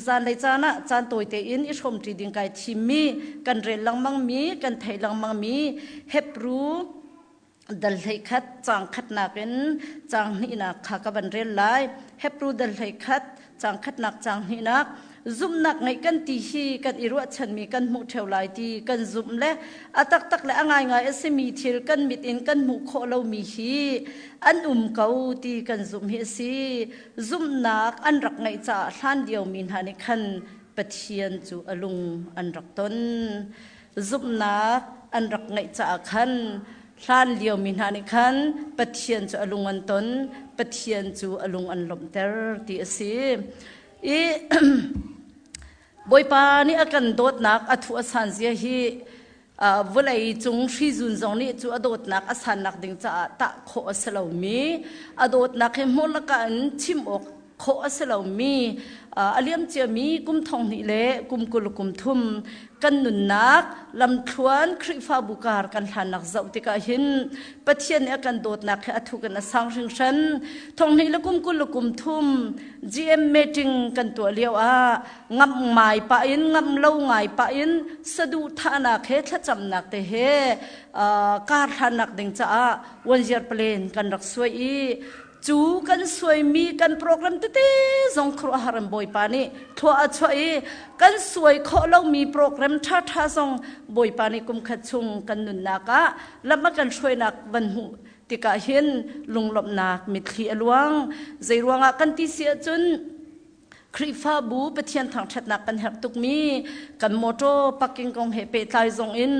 จานเลยจานะจานตัวเตอินอิชมจีดิงไกทีมีกันเรลังมังมีกันไทยลังมังมีเฮบรูดัลไลคัดจางขัดนักเอ็นจางนี่นักข้ากับบันเรลไลเฮบรูดัลไลคัดจางขัดนักจางนี่นักซุ่มนักไงกันตีฮีกันอิรัวฉันมีกันมุเทวไลตีกันซุ่มเละตักและง่ายง่ายเอสมีทิลกันมิดอินกันมุโคเรามีฮีอันเกาตีกันซุ่มเฮซีซุ่มนักอันรักไงจ่าท่านเดียวมินหานิคันปะเทียนจูอลุงอันรักตนซุ่มนักอันรักไงจ่าคันท่านเดียวมินหานิคันปะเทียนจูอลุงอันตนปะเทียนจูอลุงอันลมเตอร์ตีซีบอยปานี่อากันโดดนักอัฐวสันเสียฮีเวลาจงชีจุนจงนี่จูอโดดนักอสันนักดิ่งจะตะโคอสลามีอโดดนักเฮมลกันชิมอกโคอสลามีอเลียมเจียมีกุมทองนี่เละกุมกุลกุมทุมกันนุนนักลำทวนคริฟาบุการกันทานักเจ้าติกาหินปะเทียนอากันโดดนักอัฐวกันสังชิงชันทองนี่ละกุมกุลกุมทุม GM meeting กันตัวเลี้ยวงับหมายปะอินงับเล่าไงปะอินสะดุทานักเฮทจำนักเตเฮการทานักดิ่งจะวันเจียร์เพลนกันรักสวยจูกันสวยมีกันโปรแกรมเต้ๆส่งครัวหารบอยปานี่ทัวช่วยกันสวยขอเรามีโปรแกรมท่าส่งบอยปานี่กุมขัดชุงกันนุนนักแล้วมากันช่วยนักวันหูติกาเห็นลุงหลบนักมิตรขี้ลวงใจรวงกันที่เสียจนคริฟาบูปะเทียนทางชัดนักกันหักตุกมีกันโมโตปักกิ่งกงเฮเปตายซงอิน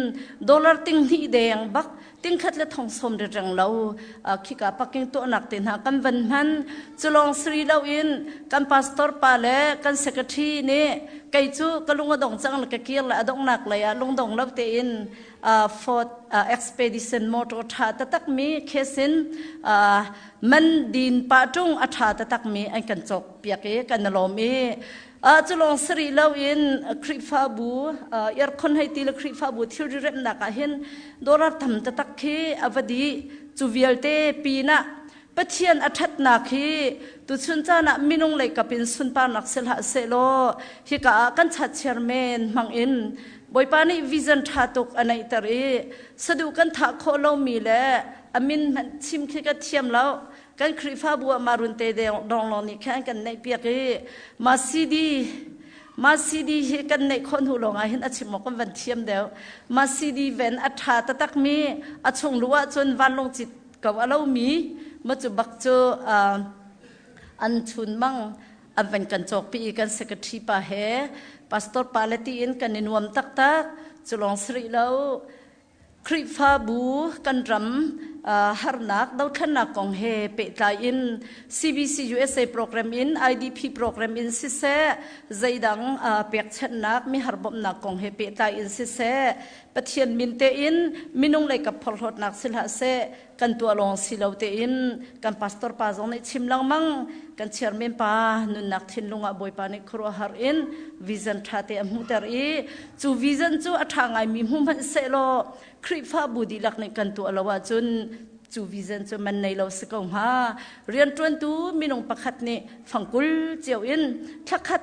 ดอลลาร์ติงที่แดงบักติงขัดและทองสมเรื่องเราขี้กาปักกิ่งตัวหนักตินหากันวันมันจะลองสรีเราอินกันพาสตอร์ปาเล่กันเซกทีนี่ไก่จูกันลุงดงจังและกันเกียร์และดงหนักเลยลุงดงรับเตอินFord expedition motor ท่าตักมีเคสินมันดินปะจุงอัฐาตักมีอันกันจบเปียกกันนลมีจะลองสรีเราอินคริฟาบูยาคนให้ตีลคริฟาบูที่เรียนนักเห็นโดราทำตักเคอวดีจูเวลเตปีนะปะเทียนอัฐนักฮีตุชุนจานะมินุงเลยกับเป็นสุนปานักเซลฮะเซโลฮิกากันชัดเชอร์เมนมังอินบอยปานี่วิจันท่าตุกอันไหนตรีสะดุกันท่าโคเรามีแหละอามินมันชิมคิดกันเทียมแล้วกันคริฟาบัวมารุนเตเดดองลองนี่แข่งกันในเปียกมาซีดีกันในคนหูหลงเห็นอาชิมกันวันเทียมเดียวมาซีดีเวนอัฐาตักมีอาชงรัวจนวันลงจิตกับเรามีมาจุบักเจออันชุนมั่งอันเป็นกันจอกปีกันเสกทีปาเฮพาสตอร์ปาเลตีอินกันนินวมตักจะลองสรีเราคริฟาบูกันรำฮาร์นักดาวขันนักกองเฮเปตาอิน CBC USA โปรแกรมอิน IDP โปรแกรมอินซิเซใจดังเปียกเช่นนักมีฮาร์บอมนักกองเฮเปตาอินซิเซปะเทียนมินเตอินมินุงเลยกับพลทนักสิลฮะเซกันตัวลองสิลาวเตอินกันพาสตอร์ปาจงในชิมลังมังกันเชียร์เมนปานุนนักทินลุงอบอยปานิครัวฮาร์อินวิจันท่าเตอมุตรจูวิจันจูอัฐางไอมีมุมันเซโลคริฟาบูดีลักในกันตัวละว่าจนจูวิจันจูมันในเราสกองฮาเรียนจวนตูมินงประคัดนี่ฟังกุลเจียวอินทักขัด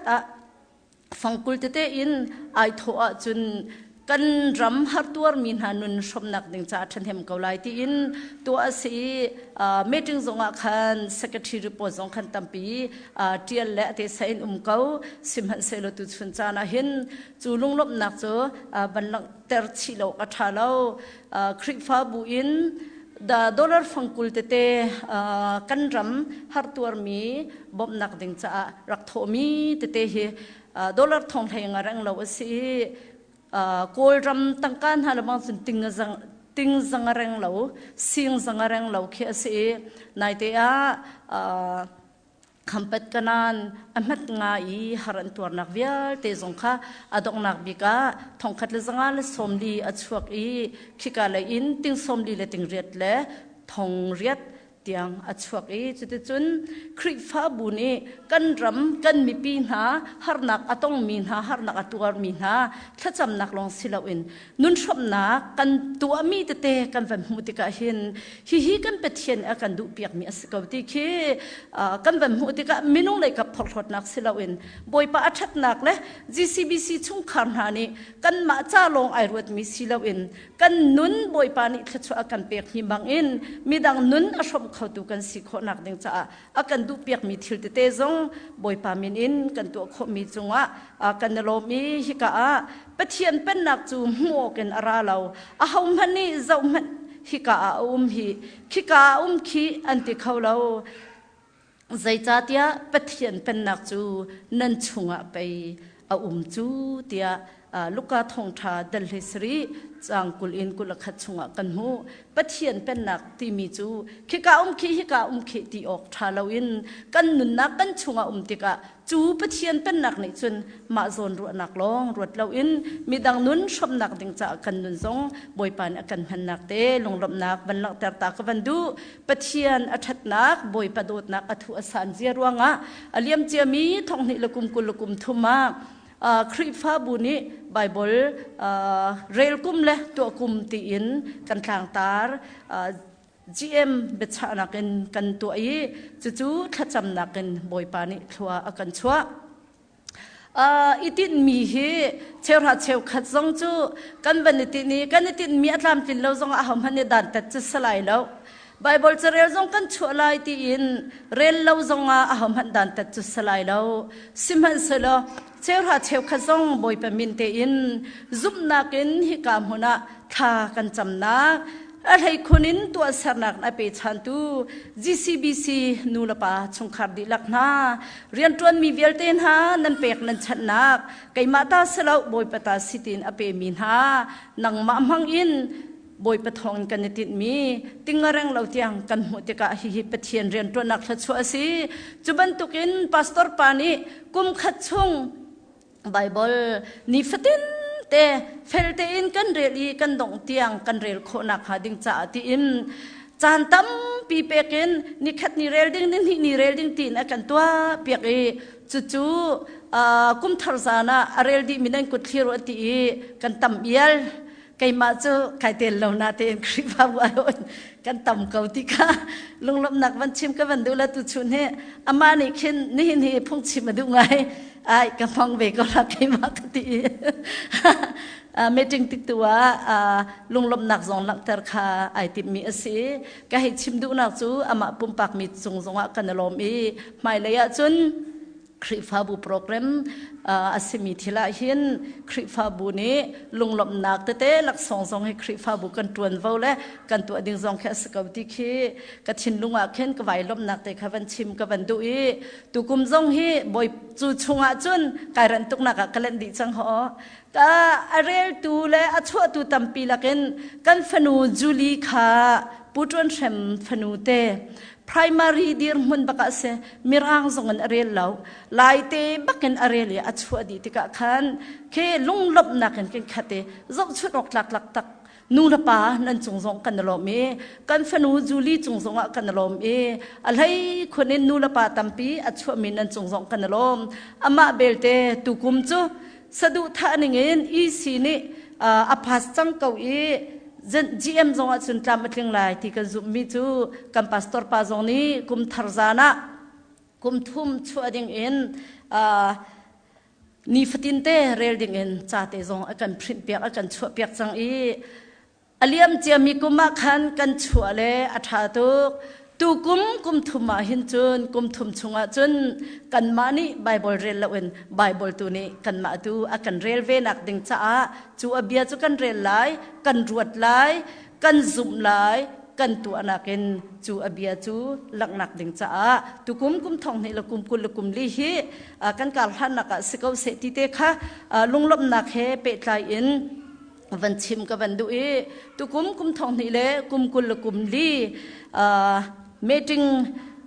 ฟังกุลเตอินไอโทอจนกันรำฮัตตัวมีนานุนชมนักดึงจากทันเทมเกาไลที่อินตัวสีเมติงสงคัน secretary report สงคันตั้มปีเทียนและเทสัยนเกาสิมันเซลตุชุนจานาหินจูลุงลบนักโจบันลังเตอร์ชิโลกัทาเลาคริฟาบูอินดอลลาร์ฟังกุลเตกันรำฮัตตัวมีบอมนักดึงจากรักโทมีเตเฮดอลลาร์ทองไทยงารังเราสีโกลรำตั้งการหาละมังสุนติงจังแรงเหลาสิงจังแรงเหลาเขียสีนายเตียคำเป็ดกันนั้นอเมตงาอีฮารันตัวนักวิลเตจงค่ะอดองนักบิกาทองคัดเลจังอาเลสมลีอัชวกอีขิกาเลอินติงสมลีเลติงเรียดเลทองเรียด เตียงอัชวกจุดจุนคริฟ้าบุนีกันรำกันมีปีนาฮาร์นักอตองมีนาฮาร์นักอตัวมีนาถ้าจำนักลองสิลาวินนุนชมนักกันตัวมีเตะกันแบบมุติกาหินฮิกันเป็ดเทียนกันดูเปียกมีสกาวติคีกันแบบมุติกามินุงเลยกับพอร์ตนักสิลาวินบอยป้าชัดนักเลย GCBC ชุ่งขานหานี่กันมาจ้าลงไอรวดมีสิลาวินกันนุนบอยป้านี่ถ้าชัวกันเปียกหิมบังอินมีดังนุนอชมเขาดูกันสิขนักดึงจ้ากันดูเปียกมีทิลเตจงบอยป้ามินอินกันตัวขมีจงกันนโลมีฮิกาเป็ดเทียนเป็นนักจูมัวกันอาราเราอาหอมฮันนี่เจ้ามันฮิกาฮิคิกาขีอันที่เขาเราใจจ้าเตียเป็ดเทียนเป็นนักจูนั่นชงไปจูเตียลูกกาทองทาเดลฮิสรีจางกุลอินกุลขัดชงกันหูเป็ดเทียนเป็นนักที่มีจูคิกาขีฮิกาขีที่ออกทาลาวินกันนุนนักกันชงติกาจูเป็ดเทียนเป็นนักในจนมาโซนรวดนักลองรวดลาวินมีดังนุนชมนักดึงจากกันนุนซงบอยปานกันพันนักเตลงลมนักบันลักแต่ตากบันดูเป็ดเทียนอัดนักบอยปะโดดนักอัฐุอสันเจียรวงเลียมเจียมีทองนิลกุมกุลกุมทุมาคริฟ้าบุนีไบเบิลเรลกุมเลตัวกุมตีอินกันทางตาร์GM เบชานักกันตัวจู่ๆถ้าจำนักบอยปานิทัวกันชัวอีตินมีเฮเชลหาเชลขัดซงจู่กันบันตินี้กันตินมีอัตลามตินเราซงอาหมฮันดันแต่จะสลายแล้วไบเบิลจะเรียลซงกันชัวไลตีอินเรลเราซงอาหมฮันดันแต่จะสลายแล้วซิมันเสลเชลหาเชลขัดซงบอยปามินเตอินซุปนักินฮิกามหุนะทากันจำนักอะไรคนนี้ตัวสนักนับไปชันตู GCBC นูลปาชงขับดีลักนาเรียนจวนมีเวลเตนหานันเปกนันชันนักไก่มาตาสลาวบอยปตาสิตินอเปมินหานังมามังอินบอยปทองกันติดมีติงเร่งเราเตียงกันหัวติกาฮิปเทียนเรียนจวนนักทัศวสีจุบันตุกินพาสตอร์ปานีกุมขัดชงไบเบิลนิฟตินเตเฟลเตอินกันเรลีกันดงเตียงกันเรลโคนักหาดิงจ่าตีอินจานตั้มปีเปกินนิคัดนิเรลดิงนี่เรลดิงตีนกันตัวเปียกจู่กุมทาร์ซานะเรลดิมินันกุดขีรวตีกันตั้มเยลไก่มาจูไก่เตลเรานาเตนคริบาวอนกันตั้มเกาติกาลงลำหนักวันชิมกันวันดูแลตุชุนเฮอามานี่ขึ้นนี่พงชิมมาดูไงไอ้กำพังเบก็รักไก่มากตีไม่จริงติดตัวลงลำหนักสองหลังเตอร์คาไอติดมีอสีก็ให้ชิมดูนักจูอามาปุ่มปากมีจงกันลมไม่เลยจนคริฟ้าบุโปรแกรมอาศิมิทิลาหินคริฟ้าบุนี้ลงลมนักเตะหลักสองให้คริฟ้าบุกันตวนเฝ้าและกันตัวดึงสองแค่สกาวติคีกัชินลุงอาเข็นกวายลมนักเตะขวันชิมกวันดูตุกุมจงฮีบอยจูชงอาจุนการันตุกนักกันเล่นดีจังหอก็เรลตูและอชัวตูตัมปีละกันฟนูจูลีขาปุจวนเชมฟนูเตprimary dir mun baka se mirang zongan arel law laite baken arel ya achua di tika khan ke lunglop na kan khate zok chunok lak lak tak nu la pa nan chungzong kan lo me kan fanu juli chungzong kan lo me alhai khonin nu la pa tampi achua min nan chungzong kan lo ama belte tukum chu sadu tha ningin I sini aphas chang kau GM zong a chun tlam atling lai ti kan zum mi chu kan pastor pa zong ni kum tharzana kum thum chu ading in ni fatin te rel ding in cha te zong akan print piak akan chu piak chang aliam chia mi kuma khan kan chu le atha tu tu kum thuma hin chun kum thum chunga chun kan mani bible rel lawen bible tu ni kan ma tu akan rel ve nak ding cha chu abia chu kan rel lai kan ruat lai kan zum lai kan tu anakin chu abia chu lak nak ding cha tu kum thong ni la kum kul kum li hi kan kal han nak sikau se ti te kha lunglop nak he pe tlai inวันชิมกับวันดูตุกุมทองนี่เลยกุมกุลกุมลีเมติง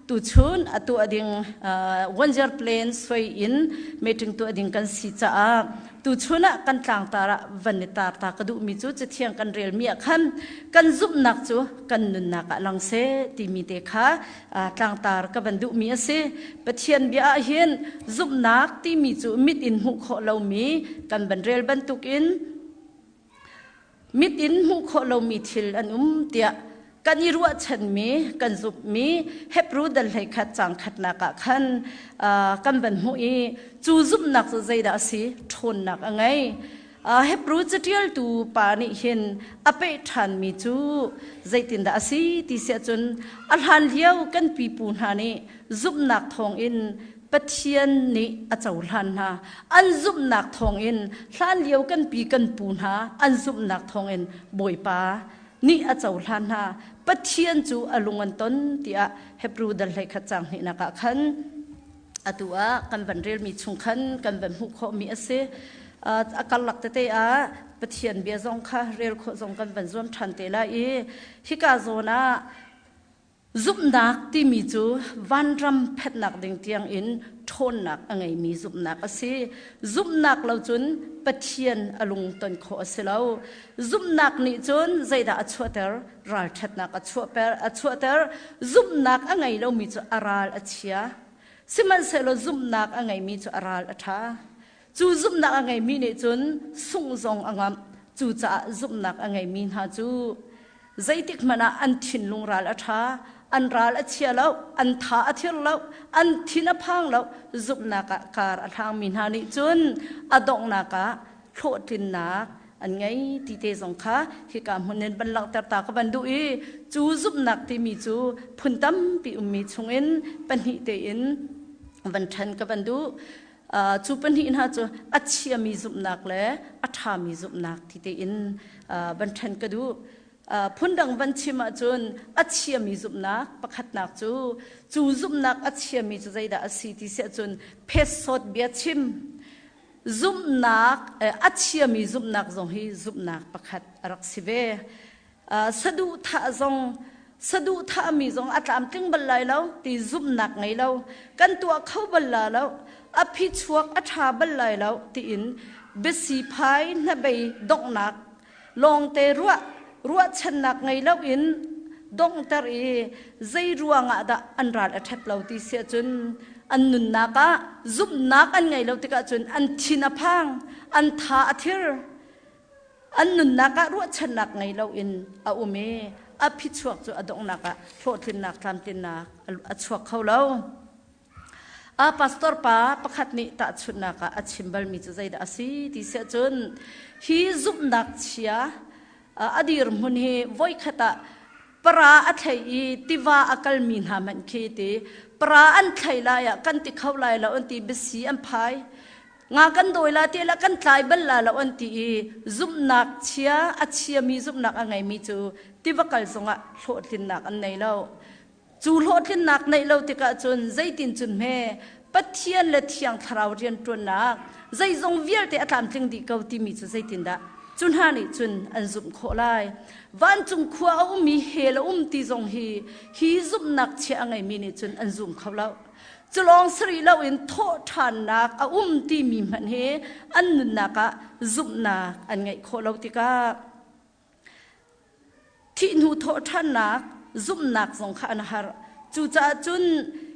tu chun atu ading wanjar plane soi in meeting tu ading kan si cha a tu chuna kan tlang tara vanitar ta kadu mi chu chithiang kan rel mi khan kan zup nak chu kan nun nak lang se ti mi te kha tlang tar ka bandu mi ase pathian bia hian zup nak ti mi chu mit in hu kho lo mi kan ban rel ban tuk in mit in hu kho lo mi thil an tiaกันยีรัวฉันมีกันจุบมีเฮปรูดัลให้ขัดจังขัดนักขันกันเป็นหูอีจูจุบนักจะใจดาสีทนนักไงเฮปรูจะเที่ยวตูปานิเห็นอเปทันมีจูใจตินดาสีที่เสียจนอัลฮันเลี้ยวกันปีปูนหานี่จุบนักทองอินปะเทียนนี่อาจารย์หันหาอันจุบนักทองอินท่านเลี้ยวกันปีกันปูนหาอันจุบนักทองอินบอยปานี่อาจารย์หันหาปะเทียนจูอลุงอันต้นที่เฮบรูดัลให้ขัดจังนี่นักขันตัวกันบันเรียลมีชุงขันกันบันหุกขมีเสอาการหลักเตะปะเทียนเบียซงค่ะเรียลขจงกันบันจวนทันเตละฮิกาโซนาจุบนักที่มีจูวันรำเพชรนักดิ่งเตียงอินทนนักอะไรมีจุบนักสิจุบนักเราจนปะเทียนอลุงต้นขอสิเราจุบนักนี่จนใจดาอัชวเตอร์รัลเทนักอัชวเตอร์จุบนักอะไรเรามีจูอาราลอัชยาสิมันเสเราจุบนักอะไรมีจูอาราลอัฐาจูจุบนักอะไรมีนี่จนสุ่งซงอ่างจูจ่าจุบนักอะไรมีหาจูใจติกมันอันทินลุงรัลอัฐาอันรัลเชียแล้วอันท้าเทียแล้วอันทินพังแล้วจุบนักการทางมินหานิจุนอดงนักโคตินนักอันไงที่เตสงค่ะที่การมันเน้นบรรลังตาตากับบันดูจูจุบนักที่มีจูพุ่นตั้มปีมีชงอินปัญหิเตอินบันทันกับบันดูจูปัญหินะจูอัจฉริมีจุบนักและอัฐามีจุบนักที่เตอินบันทันกับดูพุ่นดังบัญชีมาจนอัจฉริมีจุบนักประคัดนักจูจุบนักอัจฉริมีจูใจดาสีที่เสียจนเพชรสดเบียชิมจุบนักอัจฉริมีจุบนักจงฮีจุบนักประคัดรักสิเวสะดุท่าจงสะดุท่ามีจงอัตามตึงบัลลัยแล้วตีจุบนักไงแล้วกันตัวเข้าบัลลัยแล้วอภิชวกอัฐาบัลลัยแล้วตีอินเบสีพายนเบยดกนักลองเตรัวชนักไงแล้วอินดงตรีใจรัวงะดะอันรัดอัฐเราที่เสียจนอันนุนนักจุบนักอันไงเราที่กะจนอันทินพังอันท้าทิรอันนุนนักรัวชนักไงเราอินอุเมอภิชวกจูอดงนักโทษทินนักทำทินนักอชวกเขาเราพาสตอร์ป้าประคัดนิตาชุนนักอัชิมบัลมีจูใจดาสีที่เสียจนฮีจุบนักเชียอดีรมุนเฮวัยขตาปราอัฐยติวาอักลมินหามันเคติปราอันไทยลายกันติเข้าลายแล้วอันติเบสีอันพายงากันโดยละที่ละกันทายบัลลาแล้วอันติจุบนักเชียอัจเชียมีจุบนักอะไรมีจูติวกัลสงะโลดลินนักอันไหนแล้วจูโลดลินนักในเราติกะจนใจตินจุนเมปัทเทียนและเทียงทราวเรียนตัวนักใจทรงเวียร์แต่ตามจึงดีเกาติมีจูใจตินดาจุนหานี่จุนอันจุบโคลายวันจุงขวามีเฮลตีจงฮีจุบนักเชียงไงมีนี่จุนอันจุบเขาแล้วจะลองสรีเราอินโทษานนักตีมีมันเฮอันนุนนักจุบนักอันไงโคเราติกาที่นูโทษานนักจุบนักจงขันหาจูจ่าจุน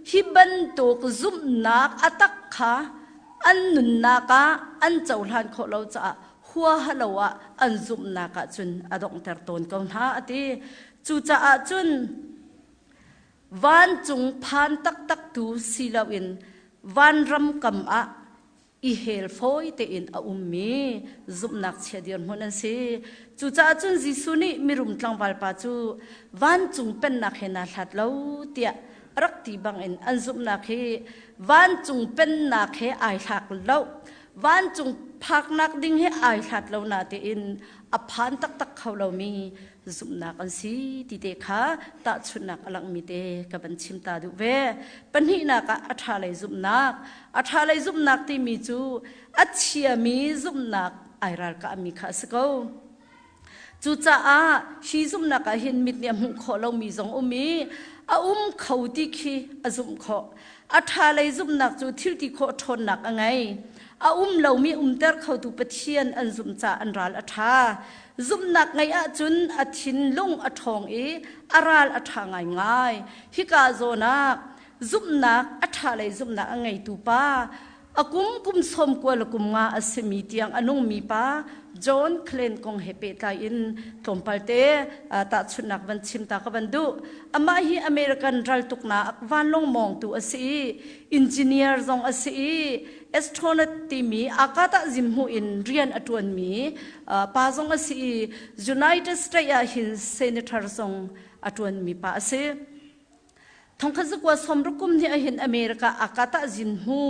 ฮิบันตุกจุบนักอัตักขาอันนุนนักอันเจ้าหลานโคเราจะหัวฮัลโหลอันจุบนักจุนอดงเตอร์ตนกองท่าตีจูจ่าจุนวันจุงพันตักตูสิลาวินวันรำกำอีเฮลฟอยเตอินมีจุบนักเชียดิอนมันสิจูจ่าจุนจิสุนีมีรุมตลังวัลปาจูวันจุงเป็นนักเฮนัดเราเตียรักตีบังอินอันจุบนักเฮวันจุงเป็นนักเฮไอหักเราวันจุงพักนักดิ้งให้อายหัดเรานาเตอินอภันตักเขาเรามีจุบนักอันสีติเตค่ะตาชุนักอลังมีเตกับบัญชิมตาดูเวปัญหานักอัฐาเลยจุบนักที่มีจูอัจเชียมีจุบนักไอรัลกามีข้าสกจูจ่าชีจุบนักหินมิดเนี่ยมุขเรามีจงมี เขาที่ขี้จุ่มเขาทาเลยจุ่มหนักจูทิลที่เขาทนหนักไงเรามีเตอร์เขาตุปเทียนอันจุ่มจ่าอันรัลทาจุ่มหนักไงจุนทินลุงทองอารัลทางง่ายฮิกาโซนักจุ่มหนักทาเลยจุ่มหนักไงตุป้ากุมสมกวลกุมงาอสมีเตียงอนุมีป้าจอห์นเคลนคงเฮเปตาอินตมปัลเตตัดชุนักวันชิมตากบันดูมาฮีอเมริกันรัลตุกนาวันลงมองตัวอสีอินจิเนียร์ซองอสีเอสโทรนติมีอากาศจิมหูอินเรียนอตวนมีป้าซองอสียูไนเต็ดสเตทฮินเซเนเตอร์ซองอตวนมีป้าอสีทงขจกว่าสมรุกุมที่เห็นอเมริกาอากาศจิมหู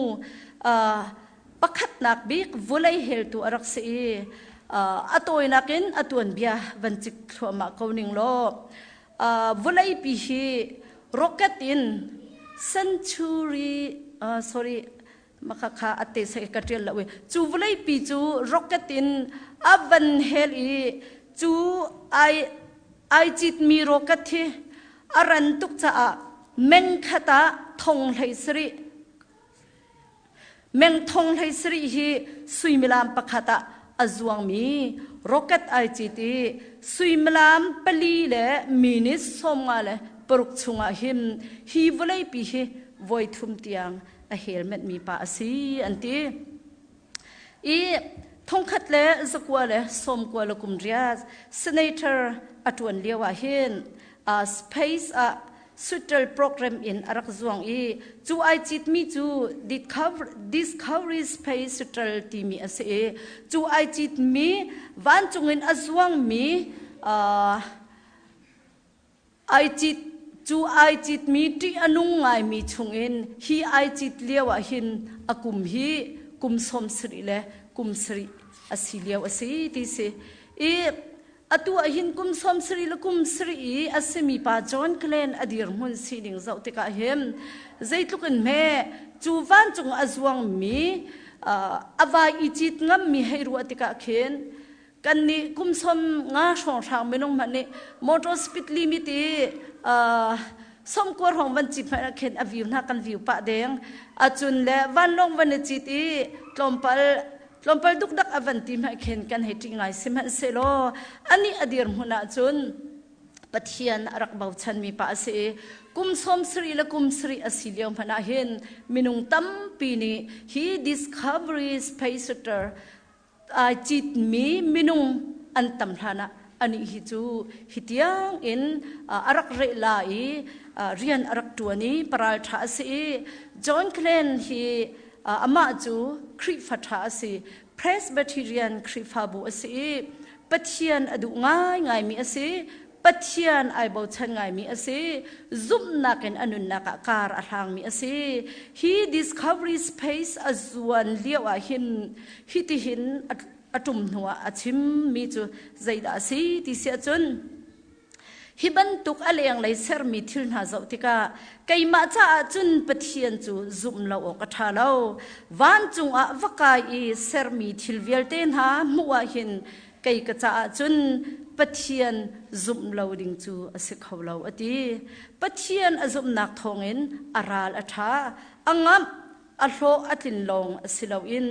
ปักขัดนักบิกวุไลเฮลตัวรักษีตัวนักินตัวเบียวันจิกทัวมาเขาหนึ่งโลวุไลปีฮีร็อกเก็ตอินเซนชูรีsorry มาค่ะอัตเตสกัดเรียลละเวจูวุไลปีจูร็อกเก็ตอินวันเฮลีจูไอจิตมีร็อกเก็ตที่อารันตุกจ้าเมงขตาทงไทสรีเมงทงไทสรีฮีสุยมิลามปะขตาอจวงมีร็อกเก็ตไอจีตีสุยมิลามปลีเลมินิสสมงาเลปรุกชุงอาหิมฮีวเลยปีฮีวอยทุมเตียงอเฮลเม็ดมีปาสีอันตีทงขัดเลสกัวเลสมกัวลกุมเรียสเซเนเตอร์อตวนเลียวาหินspace suitable program in arak zuang chu ai chit mi chu discovery space suitable ti mi ase chu ai chit mi van chungin azwang mi ai chit chu ai chit mi ti anung ngai mi chungin hi ai chit lewa hin akum hi kum som sri le kum sri asiliaw ase ti se atua hin kum som sri la kum sri asemi pa John Glenn adir mun sining zautika hem zaitlukin me chuwan chung azwang mi awa ichit ngam mi heiru atika khen kanni kum som nga shong thang menung mane motor speed limit som kor hong ban chip ma khen aviu na kan view pa deng achun le van long van chit lompal duk dak avanti ma khen kan heti ngai siman selo ani adir huna chun pathian arak bau chan mi pa se kum som sri la kum sri asiliam phana hen minung tam pi ni hi discovery space center chit mi minung an tam thana ani hi chu hitiang in arak re lai rian arak tuani paral tha se John Glenn hi ama chu khri fatha ase Presbyterian khri phabu ase pathian adu ngai mi ase pathian ai bo chan ngai mi ase zum na ken anun na ka kar athang mi ase hi discovery space azwan liawa hin hiti hin atum nuwa achim mi chu zaida ase ti sia chun hiban tuk aleng lai ser mi thil na zautika kaima cha chun pathian chu zum lo ka tha lo wan chung a wakai ser mi thil velte na muwa hin kai ka cha chun pathian zum lo ding chu ase khawlo ati pathian azum nak thongin aral atha angam alho atin long asilo in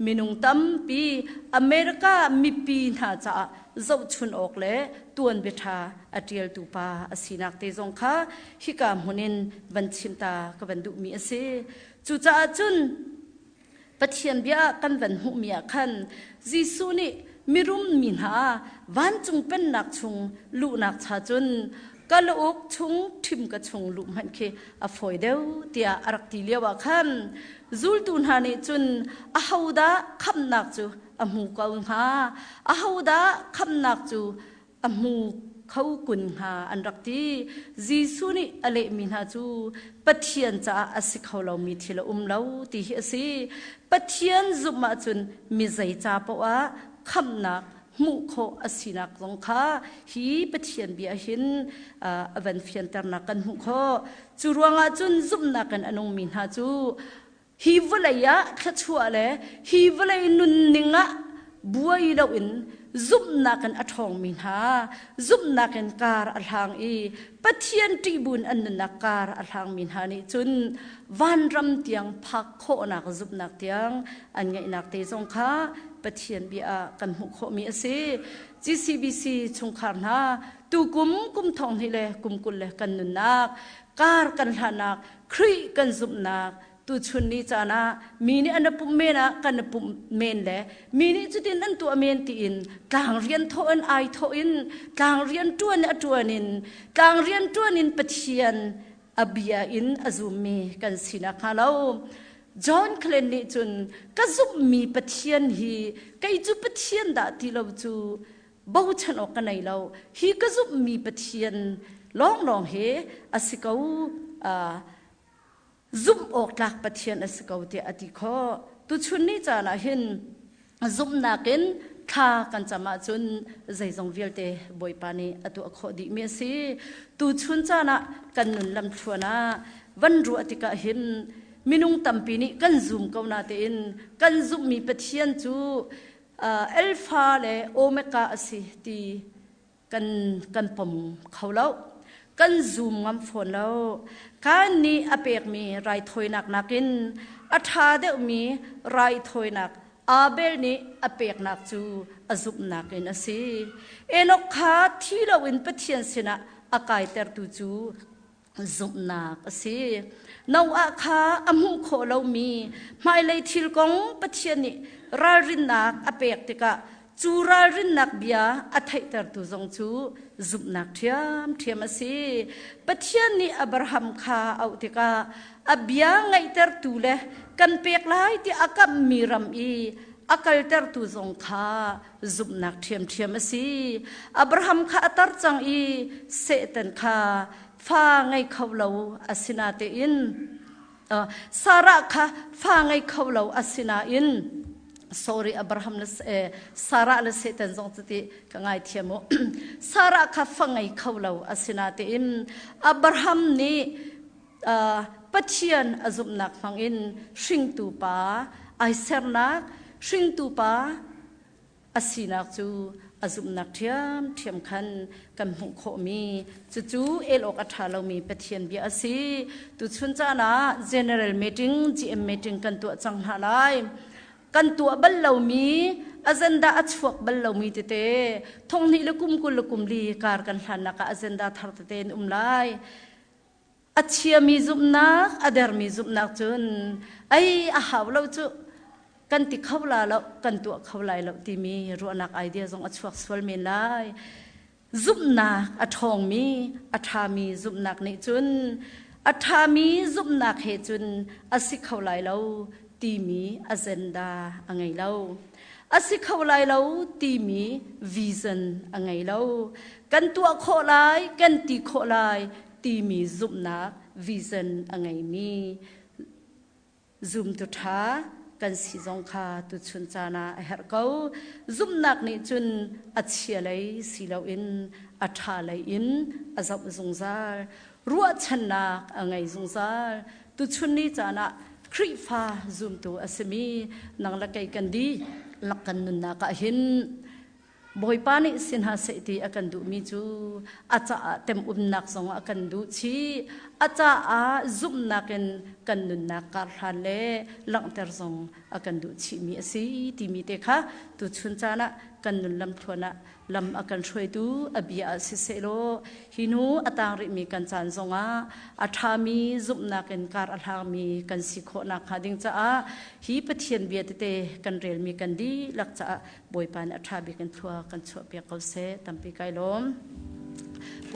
minung tam pi America mi pi na cha zo chun ok le tuan betha atial tu pa asinak te zong kha hika munin banchim ta ka bandu mi ase chu cha chun pathian bia kan van hu mi khan jisu ni mirum min ha wan chung pen nak chung lu nak cha chun kaluk chung thim ka chung lu man khe a foi deu tia arak ti lewa khan zul tun ha ni chun a hauda kham nak chu amu kaung ha a hauda kham nak chu amu khau kun ha an rakti jisu ni ale min ha chu pathian cha asikholo mi thila lo ti hi asi pathian zuma chun mi zai cha pawa kham nak mu kho asinak long kha hi pathian bia hin avan fian tar na kan mu kho churuanga chun zum na kan anong min ha chu hi vulaya khachua le hi vulai nun ninga buai lo in ซุบนักกันอัทองมินหาซุบนักกันการอัลฮังอีปะเทียนตีบุญอันนักการอัลฮังมินหานี่จุนวันรำเตียงพักโคนักซุบนักเตียงอันไงนักเตจงค้าปะเทียนบีอากันหุโคมีเส GCBC ชงคารนาตูกุมทองนี่เลยกุมกุลเลยกันนุนักการกันหานักครีกันซุบนักตูชุนนี้จานะมีนี่อันปุ่มเมนะกันปุ่มเมนเลยมีนี่จุดนั้นตัวเมนตีอินกลางเรียนโทนไอโทอินกลางเรียนตัวนี้ตัวนินกลางเรียนตัวนินปะเทียนอเบียอินอซุมีกันสินะค่ะเราจอห์นเคลนนี่จุนก็ซุมีปะเทียนฮีก็อีจูปะเทียนดาที่เราจูบ่าวฉันออกกันไหนเราฮีก็ซุมีปะเทียนลองเฮอสิกาซุ่มออกจากปะเทียนอสกาวเตอติขอตุชุนนี่จานะเห็นซุ่มนักเห็นข้ากันจะมาจุนใจจงเวียลเตบอยปานีอตัวขอดีเมียสิตุชุนจานะกันนุนลำชวนะวันรู้อติกะเห็นมินุงตัมปีนี้กันซุ่มเกานาเตอินกันซุ่มมีปะเทียนจูเอลฟาเลโอเมก้าสิตีกันปมเขาแล้วกันซูมงามฝนแล้วการนี้อเปกมีไรถอยนักกินอัฐาเดมีไรถอยนักอาเบลนี้อเปกนักจูอซุบนักกินสิเอนกขาที่เราอินปะเทียนสินะอากายเตอร์ตูจูซุบนักสินาวอาคาอมุขโคเรามีไม่เลยทิลกงปะเทียนนี้รารินนักอเปกติกะจูรารินนักเบียอัฐเตอร์ตูจงจูซุบนักเทียมสิปะเทียนนี้อับราฮัมข้าเอาติกาอับยาไงเตอร์ตูเลกันเปียกไล่ที่อากับมีรำอีอากัลเตอร์ตูจงข้าซุบนักเทียมสิอับราฮัมข้าตัดจังอีเสตันข้าฟ้าไงเขาเราอสินาเตอินสาระข้าฟ้าไงเขาเราอสินาอินsorry Abraham Sarah le setan zong tati ka ngai thiamo Sarah kha fangai khawlo asinate in Abraham ni pathian azum nak phangin shing tu pa ai sernak shing tu pa asinak chu azum nak thiam khan kan hung kho mi chu elok athalo mi pathian bi asi tu chun cha na general meeting GM meeting kan tu chang halaiกันตัวบัลเรามีอาเจนดาอัจฉริยบัลเรามีเตทงนี้ละกุมลีการกันหันนักอาเจนดาทาร์ตเตนไลอัจฉริยมีจุบนักอเดอร์มีจุบนักจนไอ้อาหาวเราจุกันติเขาลาเรากันตัวเขาลายเราที่มีรัวนักไอเดียจงอัจฉริยสวลมีไลจุบนักอัทองมีอัฐามีจุบนักนี่จนอัฐามีจุบนักเหตุจนอาศิเขาลายเราตีมีอเจนดาอังไงเราอาศิเขาไลเราตีมีวิชั่นอังไงเรากันตัวโคไลกันตีโคไลตีมีซุมนักวิชั่นอังไงมีซุมตุท้ากันสิจงคาตุชุนจานาเฮรเกาซุมนักนี่จุนอัจฉริยเลยสิเราอินอัฐาเลยอินอาจับจงซารัวชนะอังไงจงซาตุชุนนี้จานะครีฟ้าซุมตัวอสมีนังละไกกันดีลักกันนุนนักหินบอยปานิสินหาเสตีอากันดูมีจูอาจจะเต็มนักสองอากันดูชีอาจจะซุมนักกันนุนนักการฮันเล่ลังเตอร์สองอากันดูชีมีสิที่มีเตค่ะตุชุนจานะกันนุนลำทวนะลำอากันช่วยดูอบีอาสิเซโลหินูอตางริมีกันจานสงอาทามีซุมนักการอัลฮามีกันสิโคนักหาดิงจ้าฮีปะเทียนเบียดเตกันเรียลมีกันดีลักจ้าบอยปานอัทาบิกันทัวกันชัวเปียกเอาเสตัมปีไกลลม